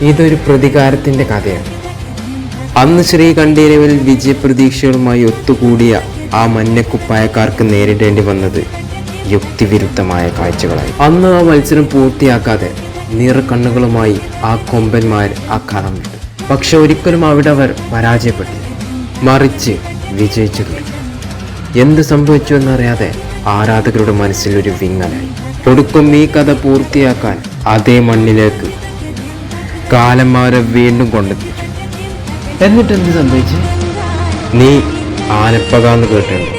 ഇതൊരു പ്രതികാരത്തിൻ്റെ കഥയാണ്. അന്ന് ശ്രീകണ്ഠീരവിൽ വിജയപ്രതീക്ഷകളുമായി ഒത്തുകൂടിയ ആ മഞ്ഞക്കുപ്പായക്കാർക്ക് നേരിടേണ്ടി വന്നത് യുക്തിവിരുദ്ധമായ കാഴ്ചകളായി. അന്ന് ആ മത്സരം പൂർത്തിയാക്കാതെ നിറക്കണ്ണുകളുമായി ആ കൊമ്പന്മാർ ആ കളം വിട്ടു. പക്ഷെ ഒരിക്കലും അവിടെ അവർ പരാജയപ്പെട്ടില്ല, മറിച്ച് വിജയിച്ചു തുടങ്ങി. എന്ത് സംഭവിച്ചു എന്നറിയാതെ ആരാധകരുടെ മനസ്സിൽ ഒരു വിങ്ങലായി. ഒടുക്കം ഈ കഥ പൂർത്തിയാക്കാൻ അതേ മണ്ണിലേക്ക് കാലം അവരെ വീണ്ടും കൊണ്ടെത്തിച്ചു. എന്നിട്ട് എന്ത് സംഭവിച്ചു? നീ ആനപ്പകാന്ന് കേട്ടിട്ടുണ്ട്.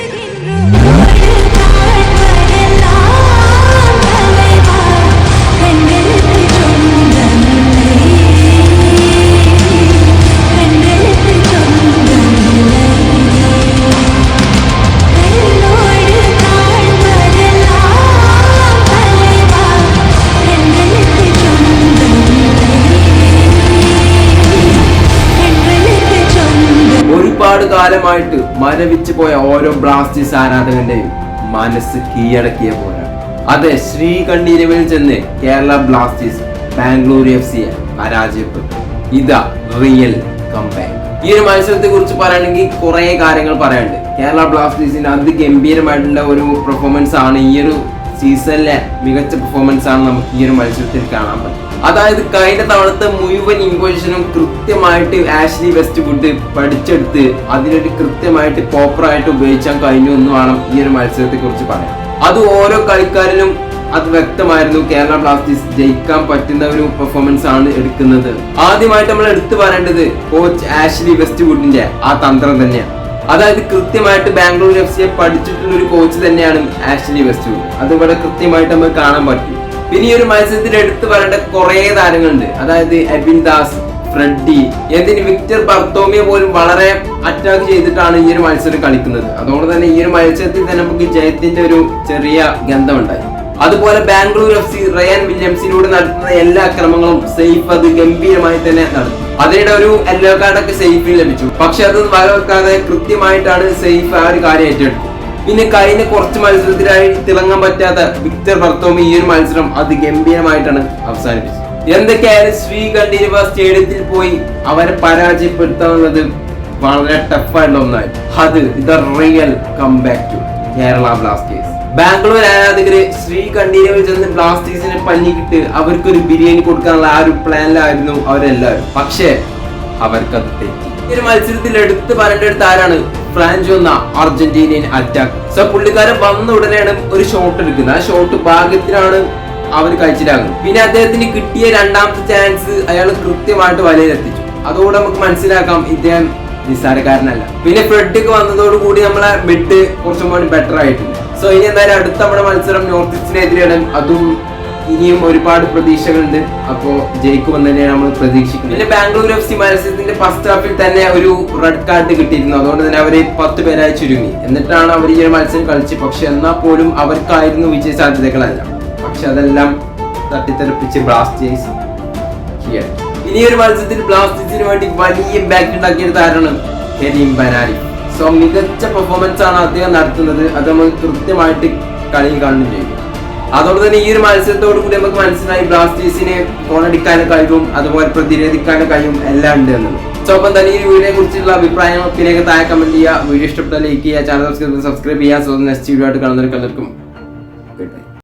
ഒരുപാട് കാലമായിട്ട് മരവിച്ചു പോയ ഓരോ ബ്ലാസ്റ്റേഴ്സ് ആരാധകന്റെയും മനസ്സ് കീഴടക്കിയ പോരാണ്. അതെ, ശ്രീകണ്ഠീരവിൽ ചെന്ന് കേരള ബ്ലാസ്റ്റേഴ്സ് ബാംഗ്ലൂർ FC പരാജയപ്പെട്ടു. ഇതാ റിയൽ കംബാക്ക്. ഈ ഒരു മത്സരത്തെ കുറിച്ച് പറയുകയാണെങ്കിൽ കുറെ കാര്യങ്ങൾ പറയാനുണ്ട്. കേരള ബ്ലാസ്റ്റേഴ്സിന്റെ അതിഗംഭീരമായിട്ടുള്ള ഒരു പെർഫോമൻസ് ആണ്, ഈ ഒരു സീസണിലെ മികച്ച പെർഫോമൻസ് ആണ് നമുക്ക് ഈ ഒരു മത്സരത്തിൽ കാണാൻ പറ്റും. അതായത് കഴിഞ്ഞ തവണത്തെ മുഴുവൻ ഇമ്പോസിഷനും കൃത്യമായിട്ട് ആഷ്ലി വെസ്റ്റ്വുഡ് പഠിച്ചെടുത്ത് അതിനൊരു കൃത്യമായിട്ട് പ്രോപ്പറായിട്ട് ഉപയോഗിക്കാൻ കഴിഞ്ഞു എന്ന് വേണം ഈ ഒരു മത്സരത്തെ കുറിച്ച് പറയാൻ. അത് ഓരോ കളിക്കാരിലും അത് വ്യക്തമായിരുന്നു. കേരള ബ്ലാസ്റ്റേഴ്സ് ജയിക്കാൻ പറ്റുന്ന ഒരു പെർഫോമൻസ് ആണ് എടുക്കുന്നത്. ആദ്യമായിട്ട് നമ്മൾ എടുത്തു പറയേണ്ടത് കോച്ച് ആഷ്ലി വെസ്റ്റ്വുഡിന്റെ ആ തന്ത്രം തന്നെയാണ്. അതായത് കൃത്യമായിട്ട് ബാംഗ്ലൂർ FC പഠിച്ചിട്ടുള്ള ഒരു കോച്ച് തന്നെയാണ് ആഷ്ലി വെസ്റ്റ്വുഡ്. അതിവിടെ കൃത്യമായിട്ട് നമുക്ക് കാണാൻ പറ്റും. പിന്നെ ഈ ഒരു മത്സരത്തിൽ എടുത്തു പറയേണ്ട കുറെ താരങ്ങളുണ്ട്. അതായത് എബിൻ ദാസ്, ഫ്രെഡി, എന്തിന് വിക്ടർ ബർത്തോമിയോ പോലും വളരെ അറ്റാക്ക് ചെയ്തിട്ടാണ് ഈ ഒരു മത്സരം കളിക്കുന്നത്. അതുകൊണ്ട് തന്നെ ഈ ഒരു മത്സരത്തിൽ തന്നെ നമുക്ക് ജയത്തിന്റെ ഒരു ചെറിയ ഗന്ധം ഉണ്ടായി. അതുപോലെ ബാംഗ്ലൂർ FC റയാൻ വില്യംസിലൂടെ നടത്തുന്ന എല്ലാ അക്രമങ്ങളും സേഫ് അത് ഗംഭീരമായി തന്നെ നടത്തും. അതിനിടെ ഒരു യെല്ലോ കാർഡൊക്കെ സേഫിന് ലഭിച്ചു. പക്ഷെ അത് വകവെക്കാതെ കൃത്യമായിട്ടാണ് സേഫ് ആ ഒരു കാര്യം ഏറ്റെടുത്തത്. പിന്നെ കഴിഞ്ഞ കുറച്ച് മത്സരത്തിലായി തിളങ്ങാൻ പറ്റാത്ത വിക്ടർ ബർത്തോമി ഈ ഒരു മത്സരം അതിഗംഭീരമായിട്ടാണ് അവസാനിപ്പിച്ചത്. എന്തൊക്കെയായാലും ശ്രീകണ്ഠീരവ സ്റ്റേഡിയത്തിൽ പോയി അവരെ പരാജയപ്പെടുത്താവുന്നത് വളരെ ടഫായിട്ടുള്ള ഒന്നായി. അത് ഇത് real comeback to Kerala Blasters. Bangalore ആരാധകര് ശ്രീകണ്ഠീരവിൽ ചെന്ന് ബ്ലാസ്റ്റേഴ്സിനെ പഞ്ഞിക്കിട്ട് അവർക്കൊരു ബിരിയാണി കൊടുക്കാനുള്ള ആ ഒരു പ്ലാനിലായിരുന്നു അവരെല്ലാവരും. പക്ഷേ അവർക്കത് തെറ്റി. ഈ ഒരു മത്സരത്തിൽ എടുത്ത് പറയേണ്ടടുത്ത് ആരാണ്? ഫ്രാൻചോ എന്ന അർജന്റീനിയൻ അറ്റാക്ക്. സോ പുള്ളിക്കാരൻ വന്ന ഉടനെയാണ് ഒരു ഷോട്ട് എടുക്കുന്നത്. ആ ഷോട്ട് ഭാഗ്യത്തിനാണ് അവർ കഴിച്ചിലാകുന്നത്. പിന്നെ അദ്ദേഹത്തിന് കിട്ടിയ രണ്ടാമത്തെ ചാൻസ് അയാൾ കൃത്യമായിട്ട് വലയിലെത്തിച്ചു. അതോടെ നമുക്ക് മനസ്സിലാക്കാം ഇദ്ദേഹം നിസ്സാരക്കാരനല്ല. പിന്നെ ഫ്രെഡൊക്കെ വന്നതോടുകൂടി നമ്മളെ മിഡ് കുറച്ചും കൂടി ബെറ്റർ ആയിട്ടുണ്ട്. സോ ഇനി എന്തായാലും അടുത്ത നമ്മുടെ മത്സരം നോർത്ത് ഈസ്റ്റിനെതിരെയാണ്. അതും ഇനിയും ഒരുപാട് പ്രതീക്ഷകളുണ്ട്. അപ്പോ ജയിക്കുമെന്ന് തന്നെയാണ് നമ്മൾ പ്രതീക്ഷിക്കുന്നത്. പിന്നെ ബാംഗ്ലൂർ FC മത്സരത്തിന്റെ ഫസ്റ്റ് ഹാഫിൽ തന്നെ ഒരു റെഡ് കാർഡ് കിട്ടിയിരുന്നു. അതുകൊണ്ട് തന്നെ അവര് 10 പേരായി ചുരുങ്ങി. എന്നിട്ടാണ് അവർ ഈ ഒരു മത്സരം കളിച്ചത്. പക്ഷെ എന്നാൽ പോലും അവർക്കായിരുന്നു വിജയ സാധ്യതകളല്ല. പക്ഷെ അതെല്ലാം തട്ടിത്തെറിപ്പിച്ച് ബ്ലാസ്റ്റേഴ്സ് കീഴടക്കി. ഇനി ഒരു മത്സരത്തിൽ ബ്ലാസ്റ്റേഴ്സിന് വേണ്ടി വലിയ ഇമ്പാക്ട് ഉണ്ടാക്കിയ താരമാണ് കരീം ബനാലി. സോ മികച്ച പെർഫോമൻസ് ആണ് അദ്ദേഹം നടത്തുന്നത്. അത് നമ്മൾ കൃത്യമായിട്ട് കളി കാണുകയും ചെയ്യും. അതുകൊണ്ട് തന്നെ ഈ ഒരു മത്സരത്തോടു കൂടി നമുക്ക് മനസ്സിലായി ബ്ലാസ്റ്റേഴ്സിനെ ഗോളടിക്കാനും കഴിവും അതുപോലെ പ്രതിരോധിക്കാനും കഴിവും എല്ലാം ഉണ്ട് എന്നുള്ളത്. സോ അപ്പം തന്നെ ഈ വീഡിയോയെ കുറിച്ചുള്ള അഭിപ്രായങ്ങൾ പിന്നെ താഴെ കമന്റ് ചെയ്യുക. വീഡിയോ ഇഷ്ടപ്പെട്ടാൽ ലൈക്ക് ചെയ്യുക, ചാനൽ സബ്സ്ക്രൈബ് ചെയ്യുക. സോ നെക്സ്റ്റ് വീഡിയോ ആയിട്ട് കാണുന്നവർക്ക് എല്ലാവർക്കും